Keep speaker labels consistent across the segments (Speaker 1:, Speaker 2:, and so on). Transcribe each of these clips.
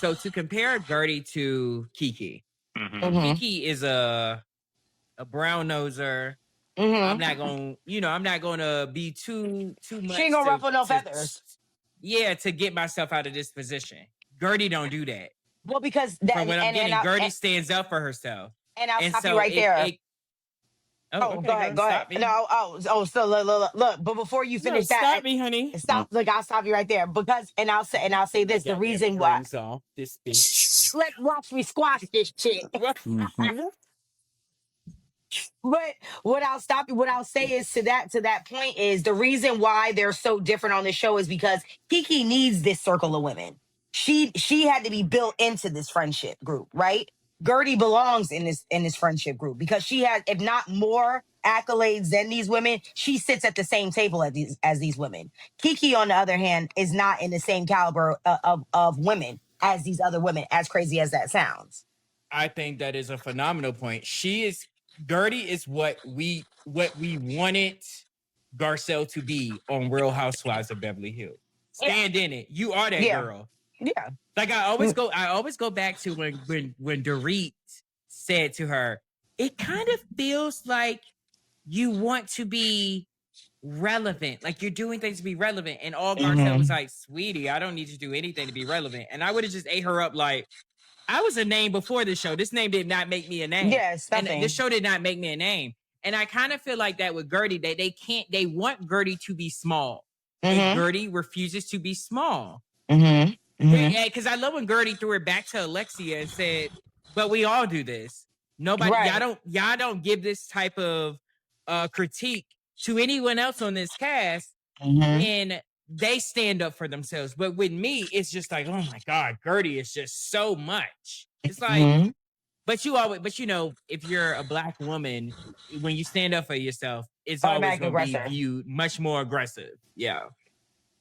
Speaker 1: So to compare Guerdy to Kiki, Kiki is a brown noser. I'm not gonna be too much.
Speaker 2: She ain't gonna ruffle no feathers.
Speaker 1: Yeah, to get myself out of this position. Guerdy don't do that.
Speaker 2: Well, because that,
Speaker 1: From what I'm getting,
Speaker 2: and
Speaker 1: Guerdy stands up for herself.
Speaker 2: And I'll
Speaker 1: And
Speaker 2: stop
Speaker 1: so
Speaker 2: you right there.
Speaker 1: Okay,
Speaker 2: go ahead.
Speaker 1: stop me.
Speaker 2: No, so look. But before you finish that,
Speaker 1: stop me, honey.
Speaker 2: Stop. Look, I'll stop you right there because, and I'll say this: the reason why.
Speaker 1: Off this bitch.
Speaker 2: Let's watch me squash this shit. But what I'll say is to that point is the reason why they're so different on the show is because Kiki needs this circle of women. She had to be built into this friendship group, right? Guerdy belongs in this friendship group because she has, if not more accolades than these women, she sits at the same table as these women. Kiki, on the other hand, is not in the same caliber of women as these other women, as crazy as that sounds.
Speaker 1: I think that is a phenomenal point. Guerdy is what we wanted Garcelle to be on Real Housewives of Beverly Hills. Stand in it. You are that girl.
Speaker 2: Yeah.
Speaker 1: Like I always go back to when Dorit said to her, it kind of feels like you want to be relevant. Like you're doing things to be relevant. And all Garcelle was like, sweetie, I don't need to do anything to be relevant. And I would have just ate her up like, I was a name before this show. This name did not make me a name.
Speaker 2: Yes,
Speaker 1: and this show did not make me a name. And I kind of feel like that with Guerdy. They want Guerdy to be small. And Guerdy refuses to be small. Because I love when Guerdy threw it back to Alexia and said, but we all do this. Nobody, y'all don't give this type of critique to anyone else on this cast. And they stand up for themselves. But with me, it's just like, oh my God, Guerdy is just so much. It's like, but you know, if you're a Black woman, when you stand up for yourself, it's always going to be viewed much more aggressive. Yeah.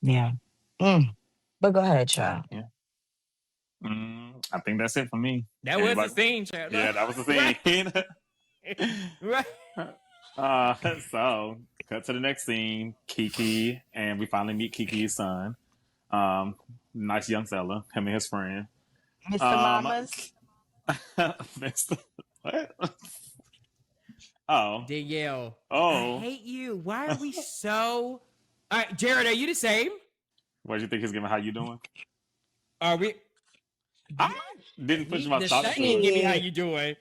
Speaker 2: Yeah. But go ahead, child.
Speaker 3: Yeah. I think that's it for me.
Speaker 1: That was the scene, child.
Speaker 3: Yeah, that was the scene.
Speaker 1: Right.
Speaker 3: So, cut to the next scene. Kiki, and we finally meet Kiki's son. Nice young fella, him and his friend.
Speaker 2: Mr. Mamas.
Speaker 3: Mr. What? Oh.
Speaker 1: Danielle.
Speaker 3: Oh.
Speaker 1: I hate you. Why are we so... All right, Jared, are you the same?
Speaker 3: What do you think he's giving? How you doing?
Speaker 1: Are we...
Speaker 3: I didn't push my
Speaker 1: The
Speaker 3: thoughts.
Speaker 1: son didn't give me how you doing.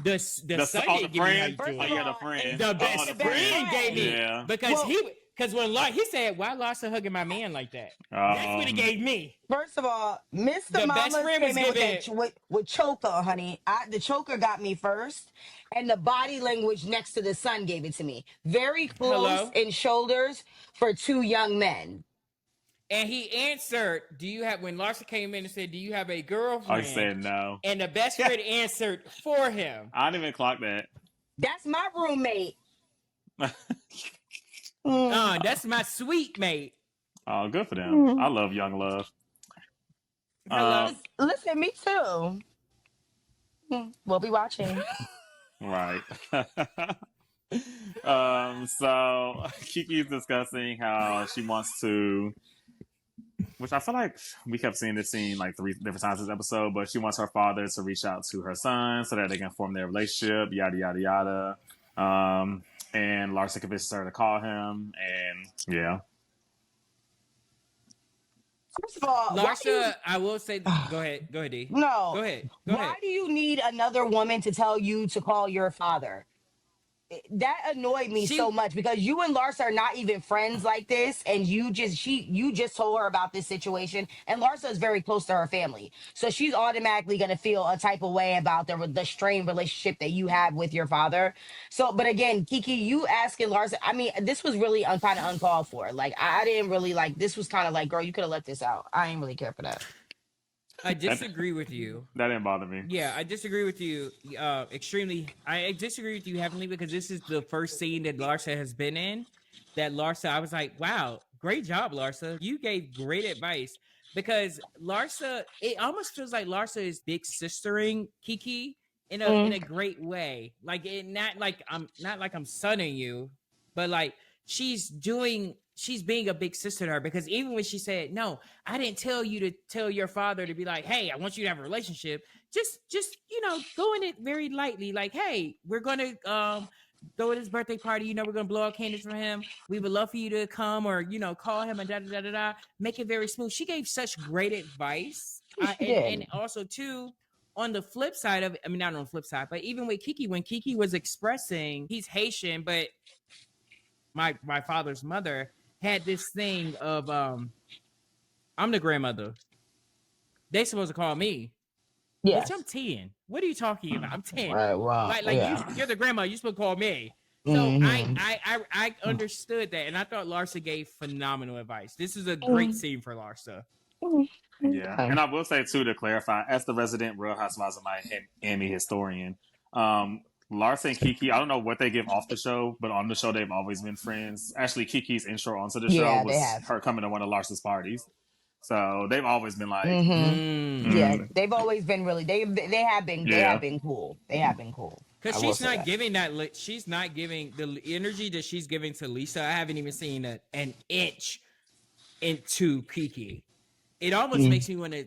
Speaker 1: The son didn't give me how you doing.
Speaker 3: Oh, yeah, the friend.
Speaker 1: The best friend gave me.
Speaker 3: Yeah.
Speaker 1: Because when he said, why Larsa hugging my man like that? That's what he gave me.
Speaker 2: First of all, Mr. Mamas came in with choker, honey. The choker got me first, and the body language next to the son gave it to me. Very close in shoulders for two young men.
Speaker 1: And he answered, when Larsa came in and said, do you have a girlfriend?
Speaker 3: I said no.
Speaker 1: And the best friend answered for him.
Speaker 3: I didn't even clock that.
Speaker 2: That's my roommate.
Speaker 1: That's my sweet mate.
Speaker 3: Oh, good for them. I love young love.
Speaker 2: Listen, me too. We'll be watching.
Speaker 3: Right. So Kiki's discussing how she wants to, which I feel like we kept seeing this scene like 3 different times this episode, but she wants her father to reach out to her son so that they can form their relationship, yada, yada, yada. And Larsa convinces her to call him, and yeah.
Speaker 2: First of all,
Speaker 1: Larsa, I will say, go ahead, D.
Speaker 2: No.
Speaker 1: Go ahead.
Speaker 2: Why do you need another woman to tell you to call your father? That annoyed me so much because you and Larsa are not even friends like this, and you just told her about this situation, and Larsa is very close to her family, so she's automatically gonna feel a type of way about the strained relationship that you have with your father. So, but again, Kiki, you asking Larsa, I mean, this was really kind of uncalled for. Like, I didn't really like. This was kind of like, girl, you could have let this out. I didn't really care for that.
Speaker 1: I disagree with you.
Speaker 3: That didn't bother me.
Speaker 1: Yeah, I disagree with you extremely. I disagree with you heavily because this is the first scene that Larsa has been in. That Larsa, I was like, wow, great job, Larsa. You gave great advice because Larsa, it almost feels like Larsa is big sistering Kiki in a great way. Like not like I'm sunning you, but like she's doing she's being a big sister to her, because even when she said, no, I didn't tell you to tell your father to be like, hey, I want you to have a relationship. Just, go in it very lightly. Like, hey, we're going to throw his birthday party. We're going to blow out candles for him. We would love for you to come, or, call him and da-da-da-da-da. Make it very smooth. She gave such great advice. And also, too, on the flip side of it, I mean, not on the flip side, but even with Kiki, when Kiki was expressing, he's Haitian, but my father's mother had this thing of I'm the grandmother. They supposed to call me.
Speaker 2: Yes.
Speaker 1: Bitch, I'm 10. What are you talking about? I'm 10.
Speaker 2: Well,
Speaker 1: like you're the grandma. You're supposed to call me. So I understood that, and I thought Larsa gave phenomenal advice. This is a great scene for Larsa.
Speaker 3: Yeah, and I will say too, to clarify, as the resident Real Housewives of Miami historian, Larsa and Kiki, I don't know what they give off the show, but on the show they've always been friends. Actually, Kiki's intro onto the show was her coming to one of Larsa's parties. So they've always been like,
Speaker 2: yeah, they've always been really they have been cool. They have been cool.
Speaker 1: Because she's not giving she's not giving the energy that she's giving to Lisa. I haven't even seen an inch into Kiki. It almost makes me want to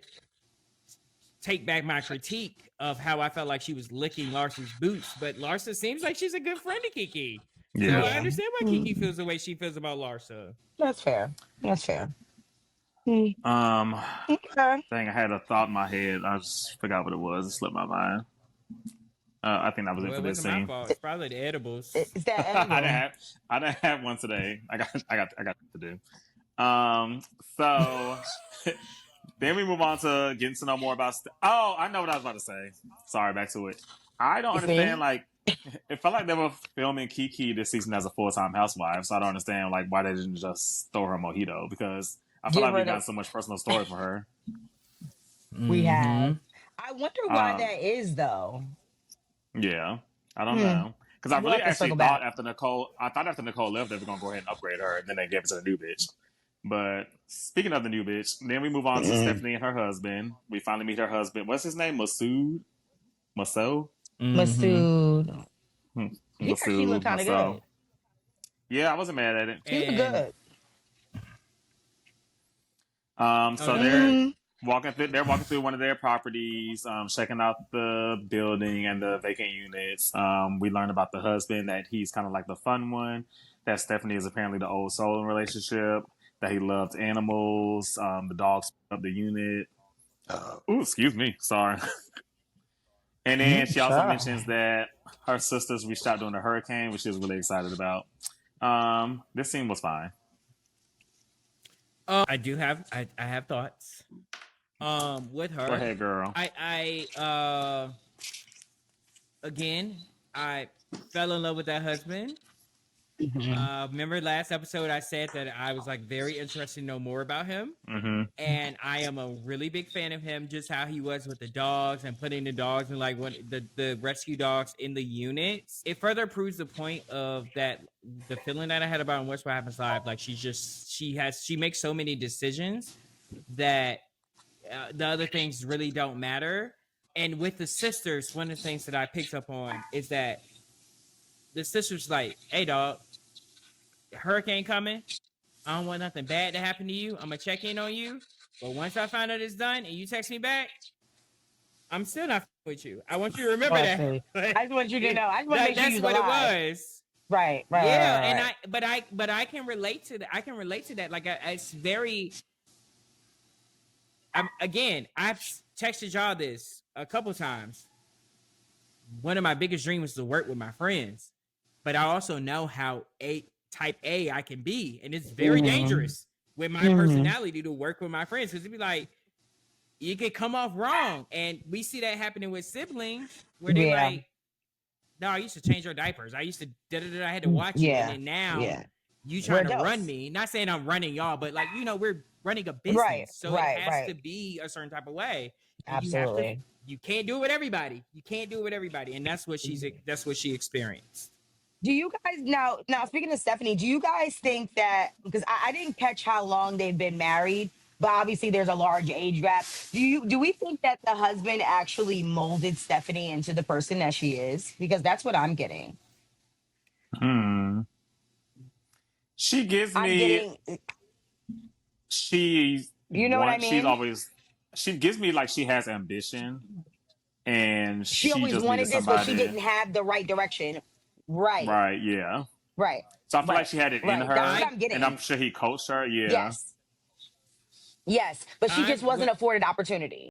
Speaker 1: take back my critique of how I felt like she was licking Larsa's boots, but Larsa seems like she's a good friend to Kiki. Yeah. So I understand why Kiki feels the way she feels about Larsa.
Speaker 2: That's fair.
Speaker 3: Dang, I had a thought in my head. I just forgot what it was. It slipped my mind. I think that was it for this scene.
Speaker 1: It's probably the edibles.
Speaker 2: Is that edible?
Speaker 3: I didn't have one today. I got to do. So then we move on to getting to know more about. Oh, I know what I was about to say. Sorry, back to it. I don't understand. Like, it felt like they were filming Kiki this season as a full-time housewife, so I don't understand like why they didn't just throw her a mojito, because I feel like we got so much personal story for her.
Speaker 2: We have. I wonder why that is, though.
Speaker 3: Yeah, I don't know. Because I really actually thought after Nicole left, they were gonna go ahead and upgrade her, and then they gave it to the new bitch. But speaking of the new bitch, then we move on to Stephanie and her husband. We finally meet her husband. What's his name? Masood.
Speaker 2: He actually looked kind of good.
Speaker 3: Yeah, I wasn't mad at it.
Speaker 2: He was good.
Speaker 3: So they're walking through one of their properties, checking out the building and the vacant units. We learn about the husband, that he's kind of like the fun one, that Stephanie is apparently the old soul in relationship, that he loves animals, the dogs of the unit. Excuse me, sorry. And then she also mentions that her sisters reached out during the hurricane, which she was really excited about. This scene was fine.
Speaker 1: I have thoughts. With her.
Speaker 3: Go ahead, girl.
Speaker 1: I fell in love with that husband. Remember last episode I said that I was like very interested to know more about him, and I am a really big fan of him. Just how he was with the dogs and putting the dogs and like the rescue dogs in the units. It further proves the point of that the feeling that I had about What's What Happens Live. Like she makes so many decisions that the other things really don't matter. And with the sisters, one of the things that I picked up on is that the sisters like, hey dog, hurricane coming. I don't want nothing bad to happen to you. I'm gonna check in on you. But once I find out it's done and you text me back, I'm still not with you. I want you to remember that.
Speaker 2: I just want you to know. I just want to make sure
Speaker 1: that's what alive. It was.
Speaker 2: Right.
Speaker 1: Yeah, right. And I can relate to that. I can relate to that. Like it's very. I've texted y'all this a couple times. One of my biggest dreams was to work with my friends, but I also know how type A I can be, and it's very dangerous with my personality to work with my friends, because it'd be like you could come off wrong, and we see that happening with siblings where they like, no, I used to change your diapers, I used to I had to watch you, and then now you trying to run me. Not saying I'm running y'all, but like we're running a business, so it has to be a certain type of way.
Speaker 2: Absolutely.
Speaker 1: You can't do it with everybody. And that's what she experienced.
Speaker 2: Do you guys now speaking of Stephanie, do you guys think that, because I didn't catch how long they've been married, but obviously there's a large age gap. Do we think that the husband actually molded Stephanie into the person that she is? Because that's what I'm getting.
Speaker 3: She gives
Speaker 2: I'm
Speaker 3: me.
Speaker 2: getting,
Speaker 3: She
Speaker 2: you know what I
Speaker 3: wants. She's
Speaker 2: mean?
Speaker 3: always. She gives me like she has ambition, and
Speaker 2: She
Speaker 3: she
Speaker 2: always
Speaker 3: just needed
Speaker 2: wanted this, but she
Speaker 3: somebody.
Speaker 2: didn't have the right direction. Right,
Speaker 3: Right. Yeah.
Speaker 2: right,
Speaker 3: So I feel like
Speaker 2: right,
Speaker 3: she had it in
Speaker 2: right. That's what
Speaker 3: her,
Speaker 2: I'm
Speaker 3: and I'm
Speaker 2: getting.
Speaker 3: sure he coached her. Yeah.
Speaker 2: Yes, yes, but she
Speaker 1: I
Speaker 2: just wasn't
Speaker 1: what
Speaker 2: afforded opportunity.